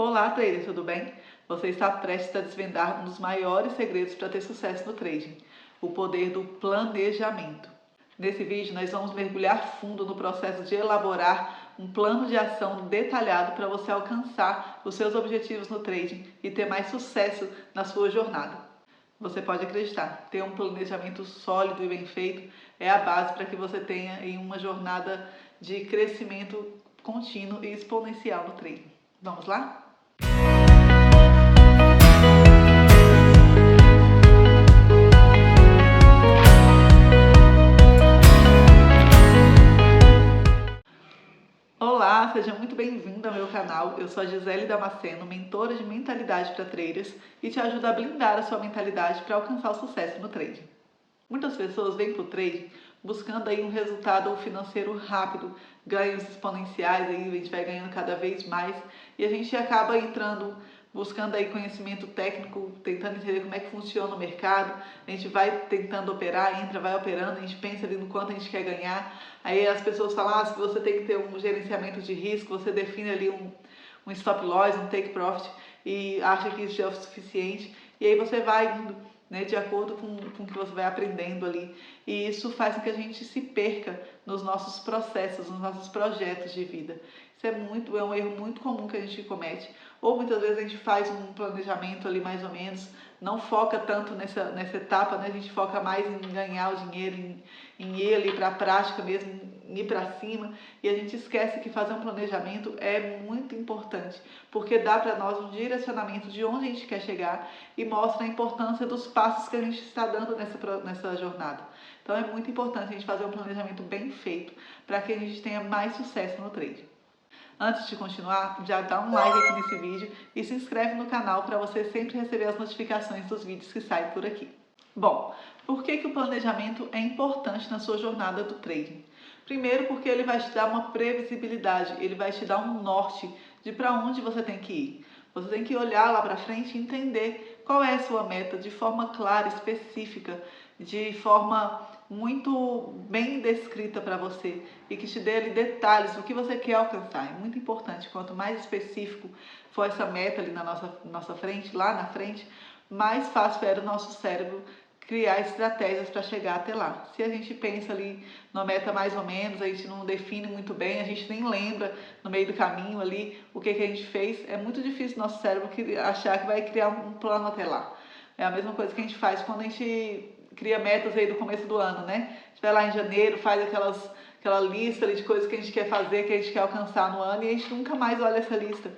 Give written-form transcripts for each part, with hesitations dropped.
Olá, trader, tudo bem? Você está prestes a desvendar um dos maiores segredos para ter sucesso no trading, o poder do planejamento. Nesse vídeo, nós vamos mergulhar fundo no processo de elaborar um plano de ação detalhado para você alcançar os seus objetivos no trading e ter mais sucesso na sua jornada. Você pode acreditar, ter um planejamento sólido e bem feito é a base para que você tenha em uma jornada de crescimento contínuo e exponencial no trading. Vamos lá? Olá, seja muito bem-vindo ao meu canal. Eu sou a Gisele Damasceno, mentora de mentalidade para traders e te ajudo a blindar a sua mentalidade para alcançar o sucesso no trading. Muitas pessoas vêm para o trading buscando aí um resultado financeiro rápido, ganhos exponenciais, aí a gente vai ganhando cada vez mais e a gente acaba entrando buscando aí conhecimento técnico, tentando entender como é que funciona o mercado, a gente vai tentando operar, entra, vai operando, a gente pensa ali no quanto a gente quer ganhar, aí as pessoas falam, se você tem que ter um gerenciamento de risco, você define ali um stop loss, um take profit e acha que isso é o suficiente, e aí você vai indo, né, de acordo com o que você vai aprendendo ali, e isso faz com que a gente se perca nos nossos processos, nos nossos projetos de vida. Isso é um erro muito comum que a gente comete, ou muitas vezes a gente faz um planejamento ali mais ou menos, não foca tanto nessa etapa, né? A gente foca mais em ganhar o dinheiro, em ir ali para a prática mesmo, em ir para cima, e a gente esquece que fazer um planejamento é muito importante, porque dá para nós um direcionamento de onde a gente quer chegar e mostra a importância dos passos que a gente está dando nessa jornada. Então é muito importante a gente fazer um planejamento bem feito para que a gente tenha mais sucesso no trade. Antes de continuar, já dá um like aqui nesse vídeo e se inscreve no canal para você sempre receber as notificações dos vídeos que saem por aqui. Bom, por que o planejamento é importante na sua jornada do trading? Primeiro, porque ele vai te dar uma previsibilidade, ele vai te dar um norte de para onde você tem que ir. Você tem que olhar lá para frente e entender qual é a sua meta de forma clara, específica, de forma muito bem descrita para você e que te dê ali detalhes do que você quer alcançar. É muito importante, quanto mais específico for essa meta ali na nossa frente, lá na frente, mais fácil era o nosso cérebro criar estratégias para chegar até lá. Se a gente pensa ali numa meta mais ou menos, a gente não define muito bem, a gente nem lembra no meio do caminho ali o que a gente fez, é muito difícil nosso cérebro achar que vai criar um plano até lá. É a mesma coisa que a gente faz quando a gente cria metas aí do começo do ano, né? A gente vai lá em janeiro, faz aquela lista ali de coisas que a gente quer fazer, que a gente quer alcançar no ano e a gente nunca mais olha essa lista.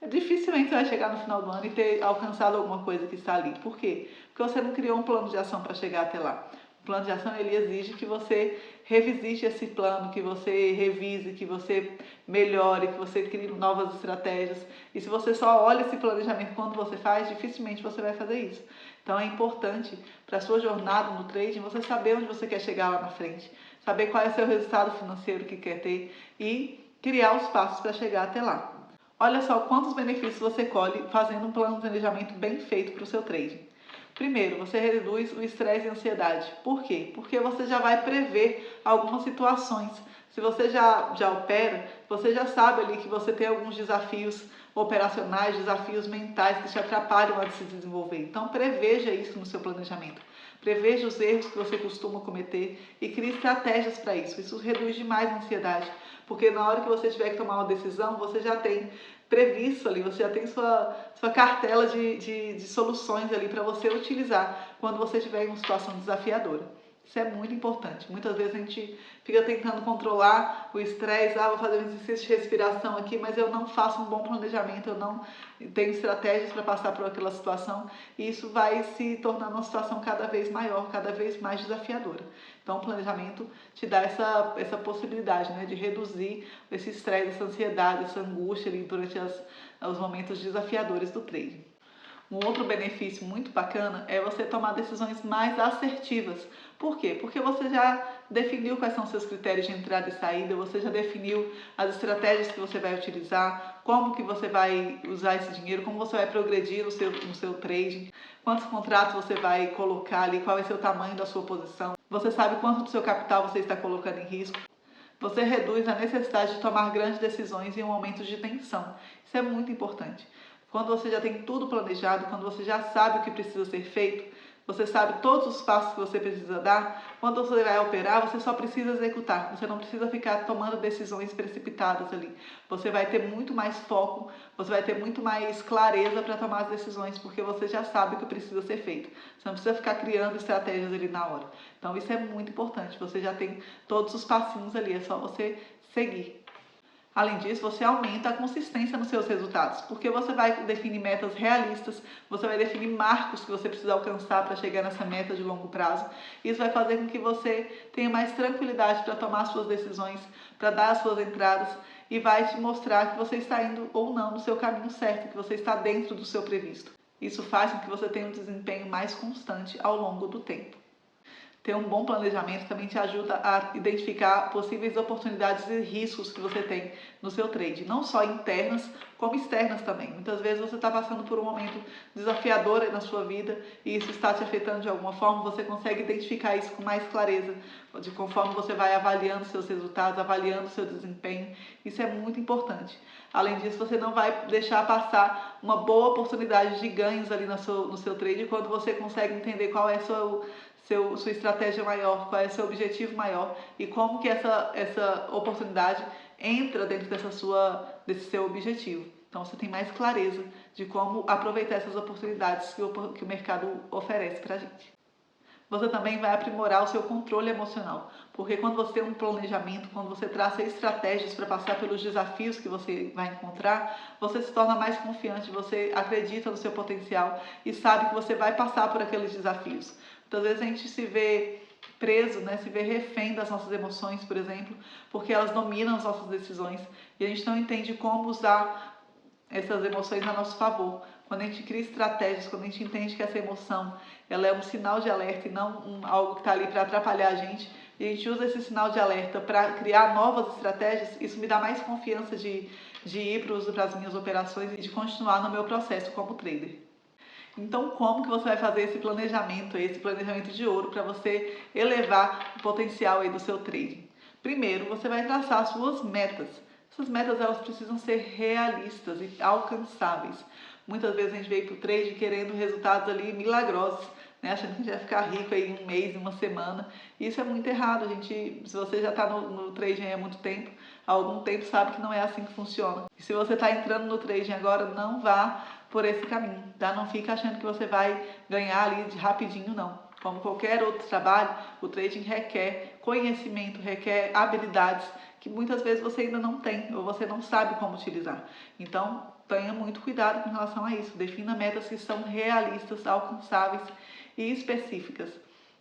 Dificilmente você vai chegar no final do ano e ter alcançado alguma coisa que está ali. Por quê? Porque você não criou um plano de ação para chegar até lá. O plano de ação ele exige que você revisite esse plano, que você revise, que você melhore, que você crie novas estratégias. E se você só olha esse planejamento quando você faz, dificilmente você vai fazer isso. Então é importante para a sua jornada no trading você saber onde você quer chegar lá na frente, saber qual é o seu resultado financeiro que quer ter e criar os passos para chegar até lá. Olha só quantos benefícios você colhe fazendo um plano de planejamento bem feito para o seu trading. Primeiro, você reduz o estresse e a ansiedade. Por quê? Porque você já vai prever algumas situações. Se você já opera, você já sabe ali que você tem alguns desafios operacionais, desafios mentais que te atrapalham a se desenvolver. Então, preveja isso no seu planejamento. Preveja os erros que você costuma cometer e crie estratégias para isso. Isso reduz demais a ansiedade, porque na hora que você tiver que tomar uma decisão, você já tem previsto ali, você já tem sua cartela de soluções ali para você utilizar quando você estiver em uma situação desafiadora. Isso é muito importante. Muitas vezes a gente fica tentando controlar o estresse, vou fazer um exercício de respiração aqui, mas eu não faço um bom planejamento, eu não tenho estratégias para passar por aquela situação, e isso vai se tornando uma situação cada vez maior, cada vez mais desafiadora. Então o planejamento te dá essa possibilidade, né, de reduzir esse estresse, essa ansiedade, essa angústia ali durante os momentos desafiadores do trading. Um outro benefício muito bacana é você tomar decisões mais assertivas. Por quê? Porque você já definiu quais são seus critérios de entrada e saída, você já definiu as estratégias que você vai utilizar, como que você vai usar esse dinheiro, como você vai progredir no seu trading, quantos contratos você vai colocar ali, qual vai ser o tamanho da sua posição. Você sabe quanto do seu capital você está colocando em risco. Você reduz a necessidade de tomar grandes decisões em um momento de tensão. Isso é muito importante. quando você já tem tudo planejado, quando você já sabe o que precisa ser feito, você sabe todos os passos que você precisa dar, quando você vai operar, você só precisa executar, você não precisa ficar tomando decisões precipitadas ali. Você vai ter muito mais foco, você vai ter muito mais clareza para tomar as decisões, porque você já sabe o que precisa ser feito. Você não precisa ficar criando estratégias ali na hora. Então isso é muito importante, você já tem todos os passinhos ali, é só você seguir. Além disso, você aumenta a consistência nos seus resultados, porque você vai definir metas realistas, você vai definir marcos que você precisa alcançar para chegar nessa meta de longo prazo. Isso vai fazer com que você tenha mais tranquilidade para tomar suas decisões, para dar as suas entradas e vai te mostrar que você está indo ou não no seu caminho certo, que você está dentro do seu previsto. Isso faz com que você tenha um desempenho mais constante ao longo do tempo. Ter um bom planejamento também te ajuda a identificar possíveis oportunidades e riscos que você tem no seu trade, não só internas, como externas também. Muitas vezes você está passando por um momento desafiador na sua vida e isso está te afetando de alguma forma, você consegue identificar isso com mais clareza, de conforme você vai avaliando seus resultados, avaliando seu desempenho. Isso é muito importante. Além disso, você não vai deixar passar uma boa oportunidade de ganhos ali no seu trade quando você consegue entender qual é sua estratégia maior, qual é o seu objetivo maior e como que essa oportunidade entra dentro desse seu objetivo. Então você tem mais clareza de como aproveitar essas oportunidades que o mercado oferece para a gente. Você também vai aprimorar o seu controle emocional, porque quando você tem um planejamento, quando você traça estratégias para passar pelos desafios que você vai encontrar, você se torna mais confiante, você acredita no seu potencial e sabe que você vai passar por aqueles desafios. Muitas vezes a gente se vê preso, né, se vê refém das nossas emoções, por exemplo, porque elas dominam as nossas decisões e a gente não entende como usar essas emoções a nosso favor. Quando a gente cria estratégias, quando a gente entende que essa emoção ela é um sinal de alerta e não algo que está ali para atrapalhar a gente, e a gente usa esse sinal de alerta para criar novas estratégias, isso me dá mais confiança de ir para as minhas operações e de continuar no meu processo como trader. Então, como que você vai fazer esse planejamento de ouro para você elevar o potencial aí do seu trading? Primeiro, você vai traçar suas metas. Essas metas elas precisam ser realistas e alcançáveis. Muitas vezes a gente veio para o trade querendo resultados ali milagrosos, né? Achando que a gente vai ficar rico aí em um mês, em uma semana. Isso é muito errado. Se você já está no trading há muito tempo, há algum tempo sabe que não é assim que funciona. E se você está entrando no trading agora, não vá por esse caminho, tá? Não fica achando que você vai ganhar ali de rapidinho, não. Como qualquer outro trabalho, o trading requer conhecimento, requer habilidades que muitas vezes você ainda não tem ou você não sabe como utilizar. Então, tenha muito cuidado com relação a isso. Defina metas que são realistas, alcançáveis e específicas.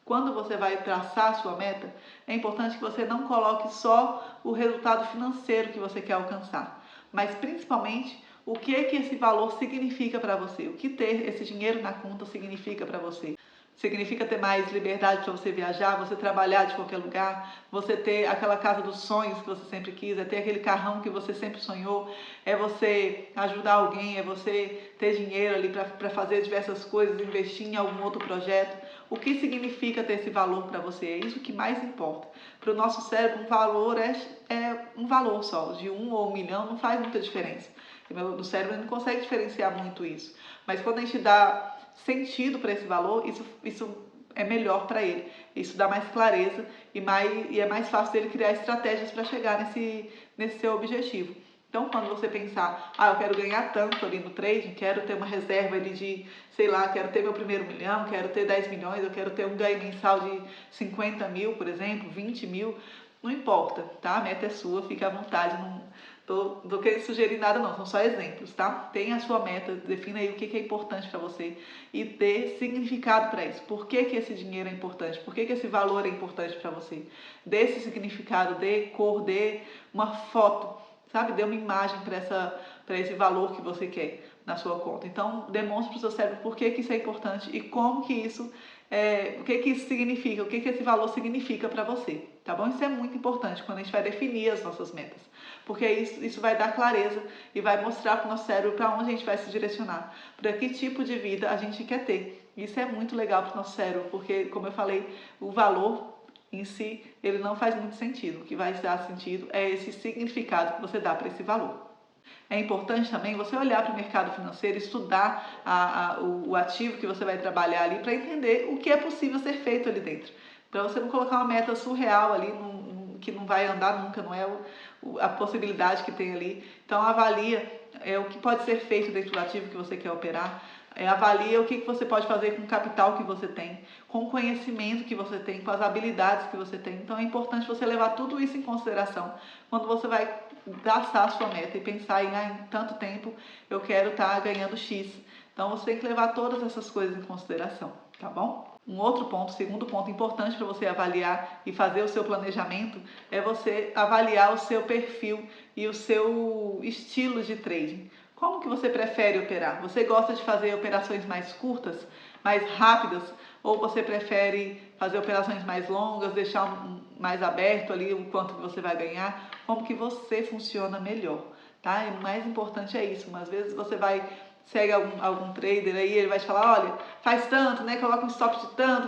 Quando você vai traçar a sua meta, é importante que você não coloque só o resultado financeiro que você quer alcançar, mas principalmente o que esse valor significa para você, o que ter esse dinheiro na conta significa para você. Significa ter mais liberdade para você viajar, você trabalhar de qualquer lugar, você ter aquela casa dos sonhos que você sempre quis, é ter aquele carrão que você sempre sonhou, é você ajudar alguém, é você ter dinheiro ali para fazer diversas coisas, investir em algum outro projeto. O que significa ter esse valor para você? É isso que mais importa. Para o nosso cérebro, um valor é um valor só, de 1 ou 1 milhão não faz muita diferença. O cérebro não consegue diferenciar muito isso. Mas quando a gente dá sentido para esse valor, isso é melhor para ele. Isso dá mais clareza e é mais fácil dele criar estratégias para chegar nesse seu objetivo. Então, quando você pensar, eu quero ganhar tanto ali no trading, quero ter uma reserva ali de, sei lá, quero ter meu primeiro milhão, quero ter 10 milhões, eu quero ter um ganho mensal de 50 mil, por exemplo, 20 mil, não importa, tá? A meta é sua, fica à vontade, não tô querendo sugerir nada não, são só exemplos, tá? Tenha a sua meta, defina aí o que é importante para você e dê significado para isso. Por que esse dinheiro é importante? Por que esse valor é importante para você? Dê esse significado, dê cor, dê uma foto, sabe? Dê uma imagem para esse valor que você quer na sua conta. Então, demonstre para o seu cérebro por que isso é importante e como que isso o que isso significa, o que esse valor significa para você, tá bom? Isso é muito importante quando a gente vai definir as nossas metas, porque isso vai dar clareza e vai mostrar para o nosso cérebro para onde a gente vai se direcionar, para que tipo de vida a gente quer ter. Isso é muito legal para o nosso cérebro, porque, como eu falei, o valor em si, ele não faz muito sentido. O que vai dar sentido é esse significado que você dá para esse valor. É importante também você olhar para o mercado financeiro, estudar o ativo que você vai trabalhar ali para entender o que é possível ser feito ali dentro. Para você não colocar uma meta surreal ali, que não vai andar nunca, não é a possibilidade que tem ali. Então avalia o que pode ser feito dentro do ativo que você quer operar. Avalia o que você pode fazer com o capital que você tem, com o conhecimento que você tem, com as habilidades que você tem. Então é importante você levar tudo isso em consideração quando você vai traçar a sua meta e pensar em tanto tempo eu quero estar ganhando X. Então você tem que levar todas essas coisas em consideração, tá bom? Um outro ponto, segundo ponto importante para você avaliar e fazer o seu planejamento é você avaliar o seu perfil e o seu estilo de trading. Como que você prefere operar? Você gosta de fazer operações mais curtas, mais rápidas? Ou você prefere fazer operações mais longas, deixar mais aberto ali o quanto que você vai ganhar? Como que você funciona melhor, tá? E o mais importante é isso. Às vezes você segue algum trader aí, ele vai te falar, olha, faz tanto, né? Coloca um stop de tanto,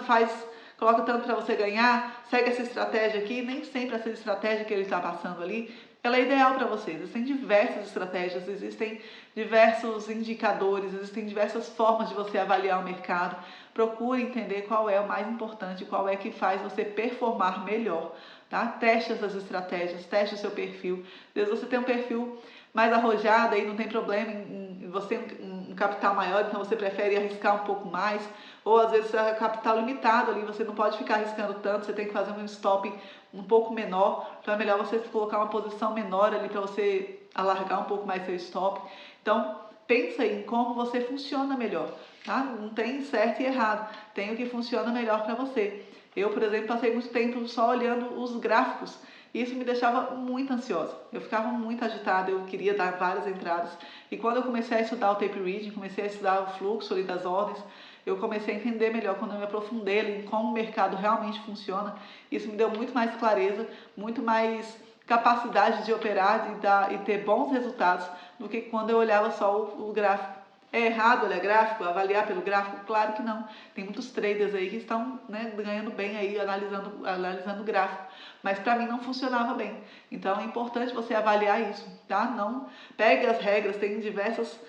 coloca tanto para você ganhar, segue essa estratégia aqui. Nem sempre essa estratégia que ele está passando ali ela é ideal para você. Existem diversas estratégias, existem diversos indicadores, existem diversas formas de você avaliar o mercado. Procure entender qual é o mais importante, qual é que faz você performar melhor, tá? Teste essas estratégias, teste o seu perfil. Às vezes você tem um perfil mais arrojado aí, não tem problema em você um capital maior, então você prefere arriscar um pouco mais, ou às vezes é capital limitado ali, você não pode ficar arriscando tanto, você tem que fazer um stop um pouco menor, então é melhor você colocar uma posição menor ali para você alargar um pouco mais seu stop. Então pensa aí em como você funciona melhor, tá? Não tem certo e errado, tem o que funciona melhor para você. Eu, por exemplo, passei muito tempo só olhando os gráficos. Isso me deixava muito ansiosa. Eu ficava muito agitada, eu queria dar várias entradas. E quando eu comecei a estudar o tape reading, comecei a estudar o fluxo ali das ordens, eu comecei a entender melhor quando eu me aprofundei ali em como o mercado realmente funciona. Isso me deu muito mais clareza, muito mais capacidade de operar e ter bons resultados do que quando eu olhava só o gráfico. É errado olhar gráfico, avaliar pelo gráfico? Claro que não. Tem muitos traders aí que estão, né, ganhando bem aí analisando o gráfico. Mas para mim não funcionava bem. Então é importante você avaliar isso, tá? Não pegue as regras, tem diversos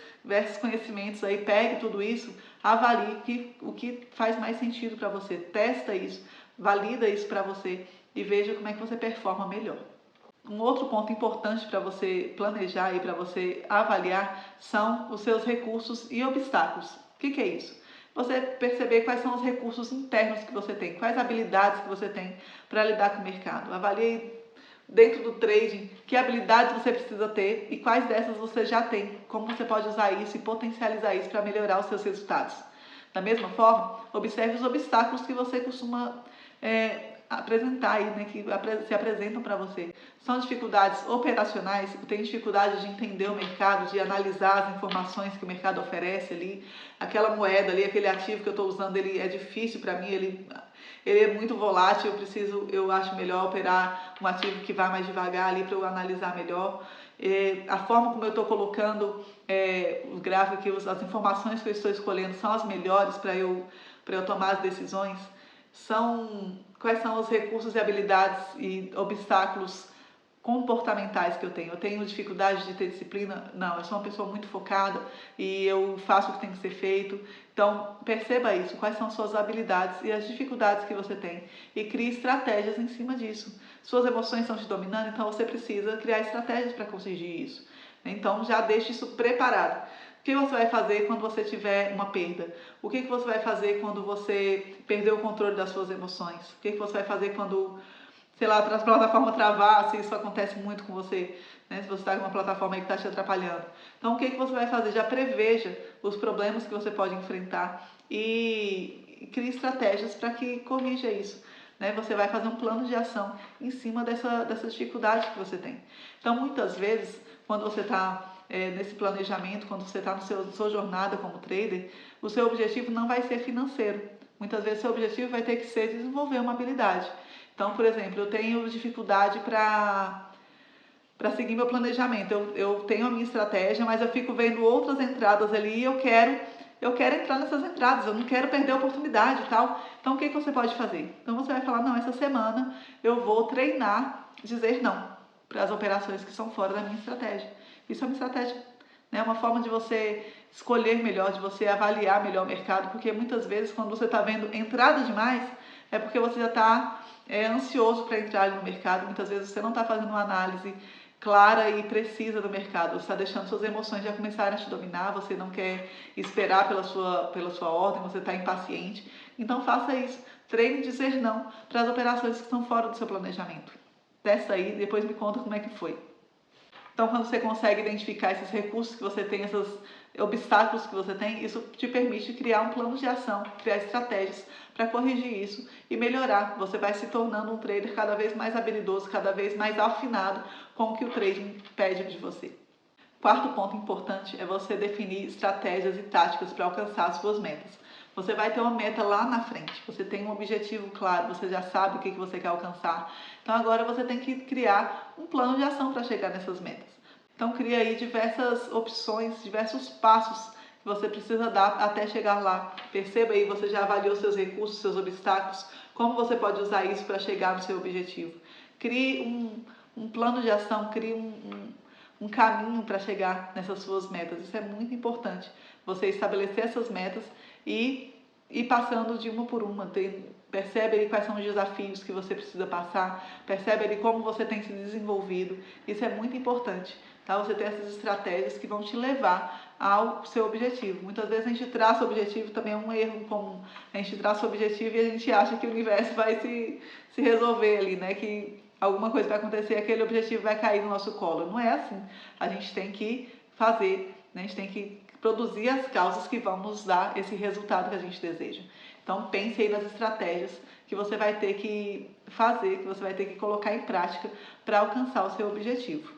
conhecimentos aí, pegue tudo isso, avalie o que faz mais sentido para você. Testa isso, valida isso para você e veja como é que você performa melhor. Um outro ponto importante para você planejar e para você avaliar são os seus recursos e obstáculos. O que é isso? Você perceber quais são os recursos internos que você tem, quais habilidades que você tem para lidar com o mercado. Avalie dentro do trading que habilidades você precisa ter e quais dessas você já tem, como você pode usar isso e potencializar isso para melhorar os seus resultados. Da mesma forma, observe os obstáculos que você costuma apresentar aí, né, que se apresentam para você. São dificuldades operacionais, tem dificuldade de entender o mercado, de analisar as informações que o mercado oferece ali, aquela moeda ali, aquele ativo que eu estou usando, ele é difícil para mim, ele é muito volátil, eu acho melhor operar um ativo que vá mais devagar ali para eu analisar melhor. A forma como eu estou colocando o gráfico aqui, as informações que eu estou escolhendo são as melhores para eu tomar as decisões. Quais são os recursos e habilidades e obstáculos comportamentais que eu tenho? Eu tenho dificuldade de ter disciplina? Não, eu sou uma pessoa muito focada e eu faço o que tem que ser feito. Então, perceba isso, quais são as suas habilidades e as dificuldades que você tem e crie estratégias em cima disso. Suas emoções estão te dominando, então você precisa criar estratégias para conseguir isso. Então, já deixe isso preparado. O que você vai fazer quando você tiver uma perda? O que você vai fazer quando você perder o controle das suas emoções? O que você vai fazer quando, sei lá, a plataforma travar, se isso acontece muito com você, né? Se você está com uma plataforma aí que está te atrapalhando. Então, o que você vai fazer? Já preveja os problemas que você pode enfrentar e crie estratégias para que corrija isso. Né? Você vai fazer um plano de ação em cima dessa dificuldade que você tem. Então, muitas vezes, quando você está nesse planejamento, quando você está na sua jornada como trader, o seu objetivo não vai ser financeiro. Muitas vezes, seu objetivo vai ter que ser desenvolver uma habilidade. Então, por exemplo, eu tenho dificuldade para seguir meu planejamento. Eu tenho a minha estratégia, mas eu fico vendo outras entradas ali e eu quero entrar nessas entradas, eu não quero perder a oportunidade e tal. Então, o que você pode fazer? Então, você vai falar, não, essa semana eu vou treinar, dizer não para as operações que são fora da minha estratégia. Isso é uma estratégia, né? Uma forma de você escolher melhor, de você avaliar melhor o mercado, porque muitas vezes quando você está vendo entrada demais, é porque você já está ansioso para entrar no mercado. Muitas vezes você não está fazendo uma análise clara e precisa do mercado, você está deixando suas emoções já começarem a te dominar, você não quer esperar pela sua ordem, você está impaciente. Então faça isso, treine dizer não para as operações que estão fora do seu planejamento. Testa aí, depois me conta como é que foi. Então, quando você consegue identificar esses recursos que você tem, esses obstáculos que você tem, isso te permite criar um plano de ação, criar estratégias para corrigir isso e melhorar. Você vai se tornando um trader cada vez mais habilidoso, cada vez mais afinado com o que o trading pede de você. Quarto ponto importante é você definir estratégias e táticas para alcançar as suas metas. Você vai ter uma meta lá na frente, você tem um objetivo claro, você já sabe o que você quer alcançar. Então agora você tem que criar um plano de ação para chegar nessas metas. Então cria aí diversas opções, diversos passos que você precisa dar até chegar lá. Perceba aí, você já avaliou seus recursos, seus obstáculos, como você pode usar isso para chegar no seu objetivo. Crie um plano de ação, crie um caminho para chegar nessas suas metas. Isso é muito importante, você estabelecer essas metas e ir passando de uma por uma. Percebe ali quais são os desafios que você precisa passar, percebe ali como você tem se desenvolvido. Isso é muito importante, tá? Você ter essas estratégias que vão te levar ao seu objetivo. Muitas vezes a gente traça o objetivo, também é um erro comum. A gente traça o objetivo e a gente acha que o universo vai se resolver ali, né? Que alguma coisa vai acontecer e aquele objetivo vai cair no nosso colo. Não é assim. A gente tem que fazer, né? A gente tem que produzir as causas que vão nos dar esse resultado que a gente deseja. Então pense aí nas estratégias que você vai ter que fazer, que você vai ter que colocar em prática para alcançar o seu objetivo.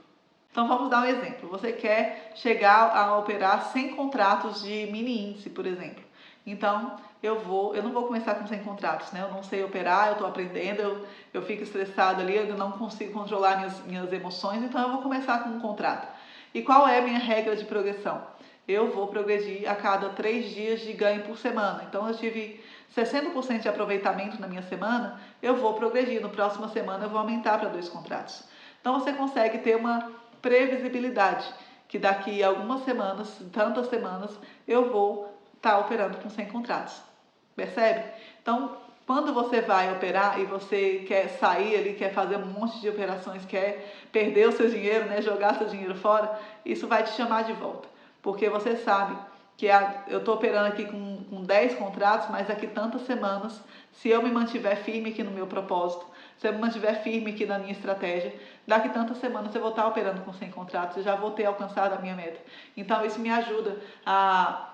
Então vamos dar um exemplo. Você quer chegar a operar 100 contratos de mini índice, por exemplo. Então eu não vou começar com 100 contratos, né? Eu não sei operar, eu estou aprendendo, eu fico estressado ali, eu não consigo controlar minhas emoções, então eu vou começar com um contrato. E qual é a minha regra de progressão? Eu vou progredir a cada 3 dias de ganho por semana. Então eu tive 60% de aproveitamento na minha semana, eu vou progredir. Na próxima semana eu vou aumentar para 2 contratos. Então você consegue ter uma previsibilidade, que daqui a algumas semanas, tantas semanas, eu vou estar operando com 100 contratos. Percebe? Então, quando você vai operar e você quer sair ali, quer fazer um monte de operações, quer perder o seu dinheiro, né, jogar seu dinheiro fora, isso vai te chamar de volta. Porque você sabe que eu estou operando aqui com 10 contratos, mas daqui tantas semanas, se eu me mantiver firme aqui no meu propósito, se eu me mantiver firme aqui na minha estratégia, daqui tantas semanas eu vou estar operando com 100 contratos, eu já vou ter alcançado a minha meta. Então isso me ajuda a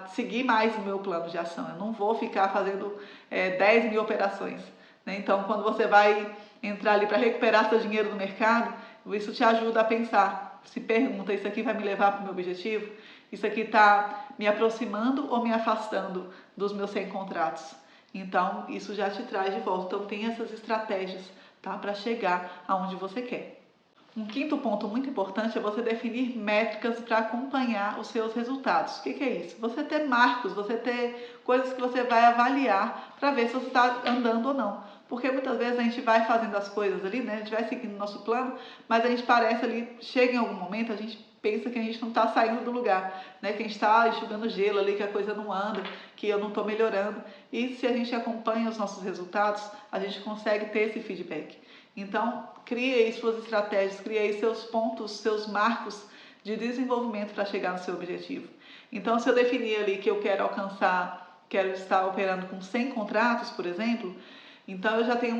seguir mais o meu plano de ação. Eu não vou ficar fazendo 10 mil operações, né? Então quando você vai entrar ali para recuperar seu dinheiro no mercado, isso te ajuda a pensar. Se pergunta, isso aqui vai me levar para o meu objetivo? Isso aqui está me aproximando ou me afastando dos meus 100 contratos? Então, isso já te traz de volta. Então, tem essas estratégias, tá? Para chegar aonde você quer. Um quinto ponto muito importante é você definir métricas para acompanhar os seus resultados. O que é isso? Você ter marcos, você ter coisas que você vai avaliar para ver se você está andando ou não. Porque muitas vezes a gente vai fazendo as coisas ali, né? A gente vai seguindo o nosso plano, mas a gente parece ali, chega em algum momento, a gente pensa que a gente não está saindo do lugar, né? Que a gente está enxugando gelo ali, que a coisa não anda, que eu não estou melhorando. E se a gente acompanha os nossos resultados, a gente consegue ter esse feedback. Então, crie aí suas estratégias, crie aí seus pontos, seus marcos de desenvolvimento para chegar no seu objetivo. Então, se eu definir ali que eu quero alcançar, quero estar operando com 100 contratos, por exemplo, então eu já tenho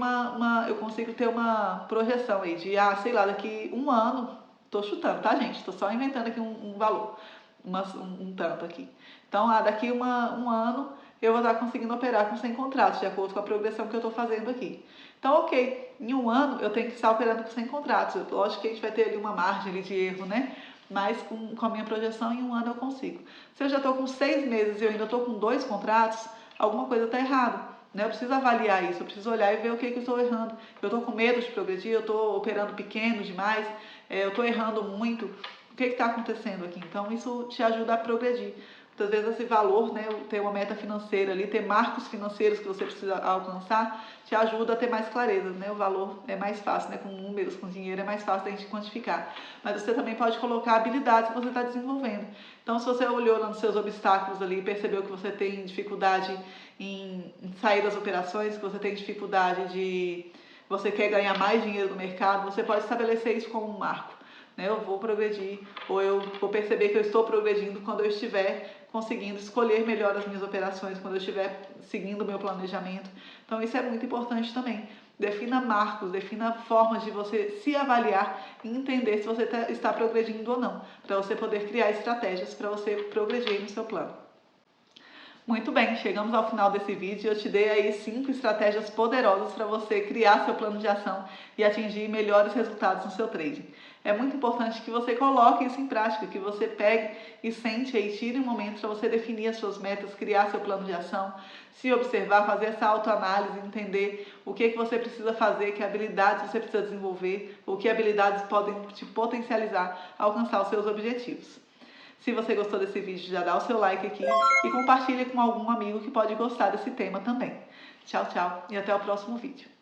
eu consigo ter uma projeção aí de, sei lá, daqui um ano, estou chutando, tá, gente? Estou só inventando aqui um valor, um tanto aqui. Então, daqui um ano eu vou estar conseguindo operar com 100 contratos, de acordo com a progressão que eu estou fazendo aqui. Então, ok, em um ano eu tenho que estar operando com 100 contratos. Lógico que a gente vai ter ali uma margem ali de erro, né? Mas com a minha projeção, em um ano eu consigo. Se eu já estou com 6 meses e eu ainda estou com 2 contratos, alguma coisa está errada, né? Eu preciso avaliar isso, eu preciso olhar e ver o que eu estou errando. Eu estou com medo de progredir, eu estou operando pequeno demais, eu estou errando muito. O que está acontecendo aqui? Então, isso te ajuda a progredir. Muitas vezes esse valor, né, ter uma meta financeira ali, ter marcos financeiros que você precisa alcançar, te ajuda a ter mais clareza, né? O valor é mais fácil, né? Com números, com dinheiro é mais fácil da gente quantificar. Mas você também pode colocar habilidades que você está desenvolvendo. Então, se você olhou lá nos seus obstáculos ali e percebeu que você tem dificuldade em sair das operações, que você tem dificuldade de... você quer ganhar mais dinheiro no mercado, você pode estabelecer isso como um marco. Né? Eu vou progredir, ou eu vou perceber que eu estou progredindo quando eu estiver conseguindo escolher melhor as minhas operações, quando eu estiver seguindo o meu planejamento. Então isso é muito importante também. Defina marcos, defina formas de você se avaliar e entender se você está progredindo ou não, para você poder criar estratégias para você progredir no seu plano. Muito bem, chegamos ao final desse vídeo. Eu te dei aí 5 estratégias poderosas para você criar seu plano de ação e atingir melhores resultados no seu trading. É muito importante que você coloque isso em prática, que você pegue e sente aí, tire um momento para você definir as suas metas, criar seu plano de ação, se observar, fazer essa autoanálise, entender o que você precisa fazer, que habilidades você precisa desenvolver, o que habilidades podem te potencializar a alcançar os seus objetivos. Se você gostou desse vídeo, já dá o seu like aqui e compartilha com algum amigo que pode gostar desse tema também. Tchau, tchau e até o próximo vídeo.